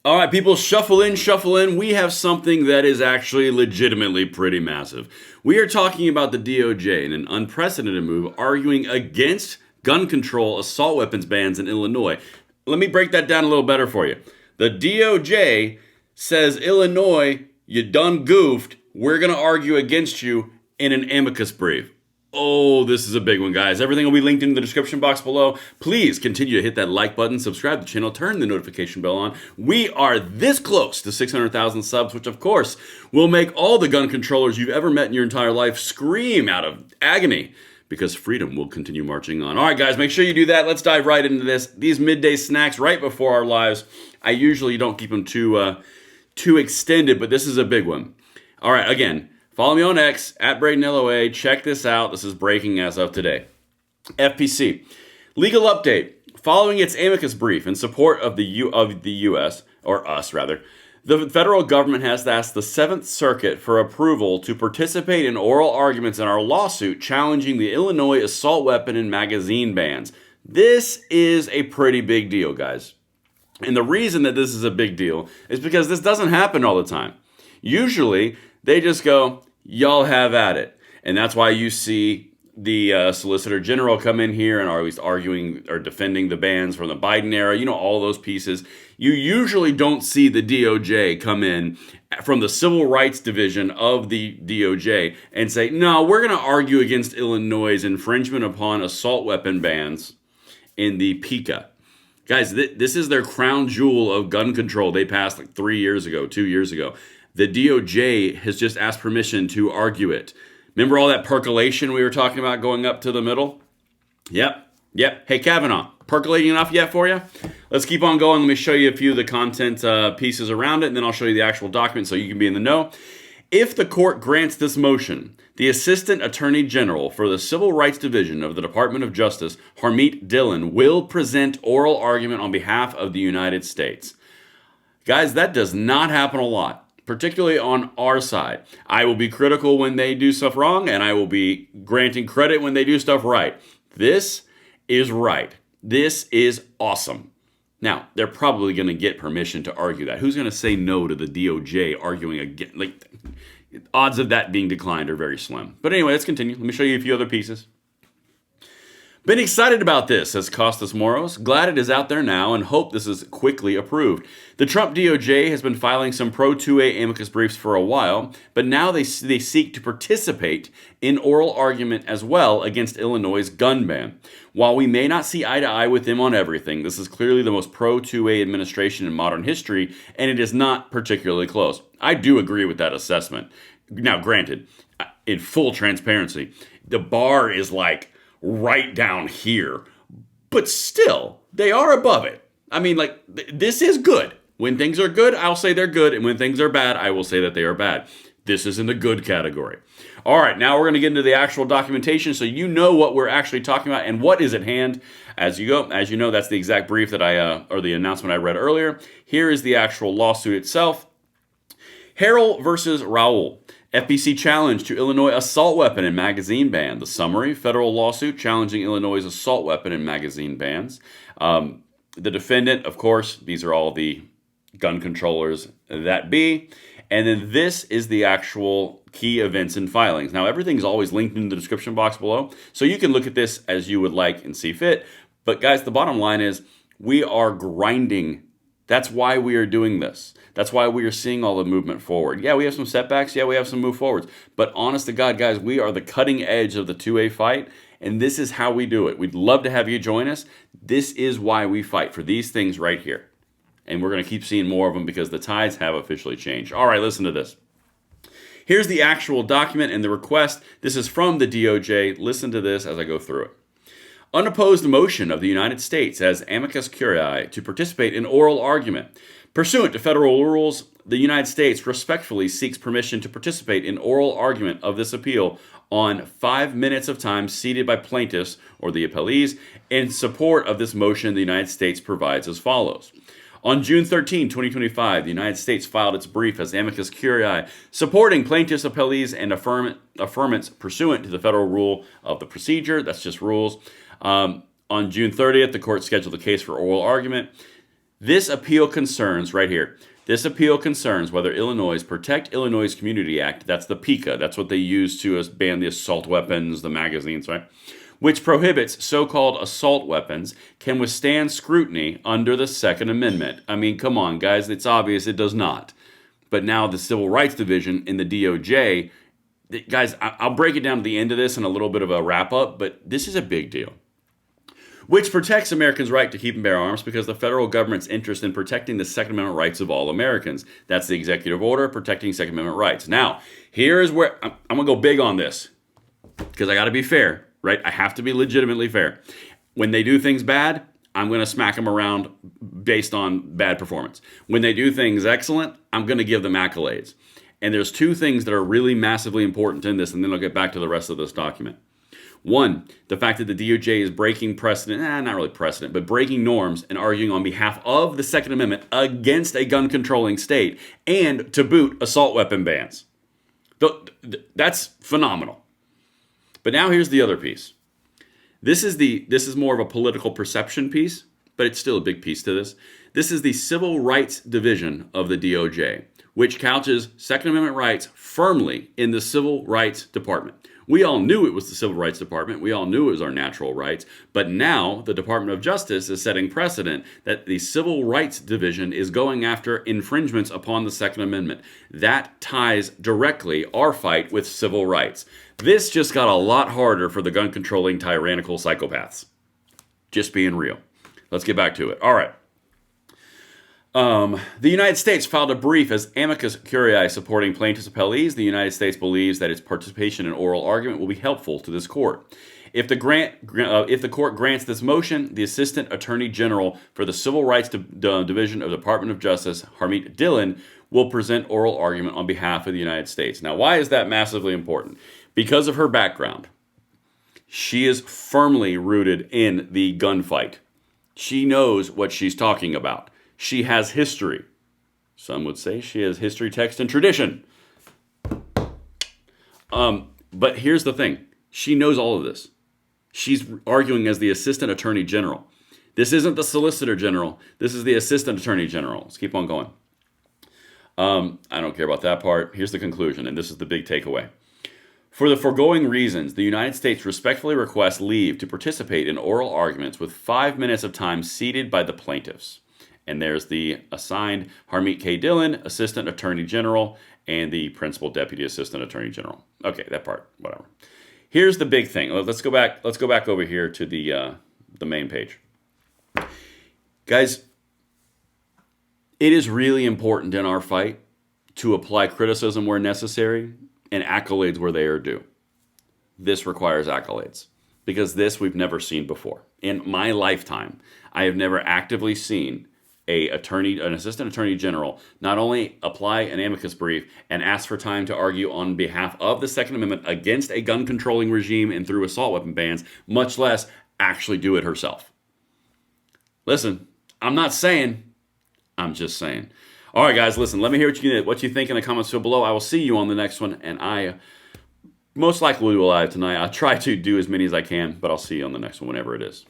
All right, people, shuffle in, shuffle in. We have something that is actually legitimately pretty massive. We are talking about the DOJ in an unprecedented move arguing against gun control assault weapons bans in Illinois. Let me break that down a little better for you. The DOJ says, Illinois, you done goofed. We're going to argue against you in an amicus brief. Oh, this is a big one, guys. Everything will be linked in the description box below. Please continue to hit that like button, subscribe to the channel, turn the notification bell on. We are this close to 600,000 subs, which of course will make all the gun controllers you've ever met in your entire life scream out of agony, because freedom will continue marching on. All right, guys, make sure you do that. Let's dive right into this. These midday snacks right before our lives. I usually don't keep them too extended, but this is a big one. All right, again, follow me on X, at Braden LOA. Check this out. This is breaking as of today. FPC. Legal update. Following its amicus brief in support of the U.S., or us rather, the federal government has asked the Seventh Circuit for approval to participate in oral arguments in our lawsuit challenging the Illinois assault weapon and magazine bans. This is a pretty big deal, guys. And the reason that this is a big deal is because this doesn't happen all the time. Usually, they just go, y'all have at it. And that's why you see the Solicitor General come in here and are at least arguing or defending the bans from the Biden era, all those pieces. You usually don't see the DOJ come in from the Civil Rights Division of the DOJ and say, no, we're going to argue against Illinois' infringement upon assault weapon bans in the PICA. Guys, this is their crown jewel of gun control they passed like 2 years ago. The DOJ has just asked permission to argue it. Remember all that percolation we were talking about going up to the middle? Yep. Hey, Kavanaugh, percolating enough yet for you? Let's keep on going. Let me show you a few of the content pieces around it, and then I'll show you the actual document so you can be in the know. If the court grants this motion, the Assistant Attorney General for the Civil Rights Division of the Department of Justice, Harmeet Dillon, will present oral argument on behalf of the United States. Guys, that does not happen a lot, particularly on our side. I will be critical when they do stuff wrong, and I will be granting credit when they do stuff right. This is right. This is awesome. Now, they're probably going to get permission to argue that. Who's going to say no to the DOJ arguing again? Odds of that being declined are very slim. But anyway, let's continue. Let me show you a few other pieces. Been excited about this, says Costas Moros. Glad it is out there now and hope this is quickly approved. The Trump DOJ has been filing some pro-2A amicus briefs for a while, but now they seek to participate in oral argument as well against Illinois' gun ban. While we may not see eye to eye with them on everything, this is clearly the most pro-2A administration in modern history, and it is not particularly close. I do agree with that assessment. Now, granted, in full transparency, the bar is right down here, but still, they are above it. I mean, this is good. When things are good, I'll say they're good, and when things are bad, I will say that they are bad. This is in the good category. All right, now we're going to get into the actual documentation so you know what we're actually talking about and what is at hand as you go. As you know, that's the exact brief that or the announcement I read earlier. Here is the actual lawsuit itself. Harrell versus Raoul. FPC challenge to Illinois assault weapon and magazine ban. The summary, federal lawsuit challenging Illinois' assault weapon and magazine bans. The defendant, of course, these are all the gun controllers that be. And then this is the actual key events and filings. Now, everything's always linked in the description box below, so you can look at this as you would like and see fit. But guys, the bottom line is we are grinding. That's why we are doing this. That's why we are seeing all the movement forward. Yeah, we have some setbacks. Yeah, we have some move forwards. But honest to God, guys, we are the cutting edge of the 2A fight, and this is how we do it. We'd love to have you join us. This is why we fight for these things right here. And we're going to keep seeing more of them because the tides have officially changed. All right, listen to this. Here's the actual document and the request. This is from the DOJ. Listen to this as I go through it. Unopposed motion of the United States as amicus curiae to participate in oral argument. Pursuant to federal rules, the United States respectfully seeks permission to participate in oral argument of this appeal on 5 minutes of time ceded by plaintiffs or the appellees. In support of this motion, the United States provides as follows. On June 13, 2025, the United States filed its brief as amicus curiae, supporting plaintiffs' appellees and affirmance pursuant to the federal rule of the procedure. That's just rules. On June 30th, the court scheduled the case for oral argument. This appeal concerns, right here, this appeal concerns whether Illinois' Protect Illinois Community Act, that's the PICA, that's what they use to ban the assault weapons, the magazines, right? Which prohibits so-called assault weapons, can withstand scrutiny under the Second Amendment. I mean, come on, guys, it's obvious it does not. But now the Civil Rights Division in the DOJ, guys, I'll break it down to the end of this in a little bit of a wrap-up, but this is a big deal. Which protects Americans' right to keep and bear arms because the federal government's interest in protecting the Second Amendment rights of all Americans. That's the executive order protecting Second Amendment rights. Now, here is where I'm going to go big on this because I got to be fair, right? I have to be legitimately fair. When they do things bad, I'm going to smack them around based on bad performance. When they do things excellent, I'm going to give them accolades. And there's two things that are really massively important in this, and then I'll get back to the rest of this document. One, the fact that the DOJ is breaking precedent, not really precedent, but breaking norms and arguing on behalf of the Second Amendment against a gun-controlling state and, to boot, assault weapon bans. That's phenomenal. But now here's the other piece. This is more of a political perception piece, but it's still a big piece to this. This is the Civil Rights Division of the DOJ, which couches Second Amendment rights firmly in the Civil Rights Department. We all knew it was the Civil Rights Department. We all knew it was our natural rights. But now the Department of Justice is setting precedent that the Civil Rights Division is going after infringements upon the Second Amendment. That ties directly our fight with civil rights. This just got a lot harder for the gun-controlling tyrannical psychopaths. Just being real. Let's get back to it. All right. The United States filed a brief as amicus curiae supporting plaintiffs' appellees. The United States believes that its participation in oral argument will be helpful to this court. If the court grants this motion, the Assistant Attorney General for the Civil Rights Division of the Department of Justice, Harmeet Dillon, will present oral argument on behalf of the United States. Now, why is that massively important? Because of her background. She is firmly rooted in the gunfight. She knows what she's talking about. She has history. Some would say she has history, text, and tradition. But here's the thing. She knows all of this. She's arguing as the Assistant Attorney General. This isn't the Solicitor General. This is the Assistant Attorney General. Let's keep on going. I don't care about that part. Here's the conclusion, and this is the big takeaway. For the foregoing reasons, the United States respectfully requests leave to participate in oral arguments with 5 minutes of time ceded by the plaintiffs. And there's the assigned Harmeet K. Dillon, Assistant Attorney General, and the Principal Deputy Assistant Attorney General. Okay, that part, whatever. Here's the big thing. Let's go back over here to the main page. Guys, it is really important in our fight to apply criticism where necessary and accolades where they are due. This requires accolades because this we've never seen before. In my lifetime, I have never actively seen an assistant attorney general not only apply an amicus brief and ask for time to argue on behalf of the Second Amendment against a gun-controlling regime and through assault weapon bans, much less actually do it herself. Listen, I'm not saying, I'm just saying. All right, guys, listen, let me hear what you think in the comments below. I will see you on the next one, and I most likely will live tonight. I'll try to do as many as I can, but I'll see you on the next one whenever it is.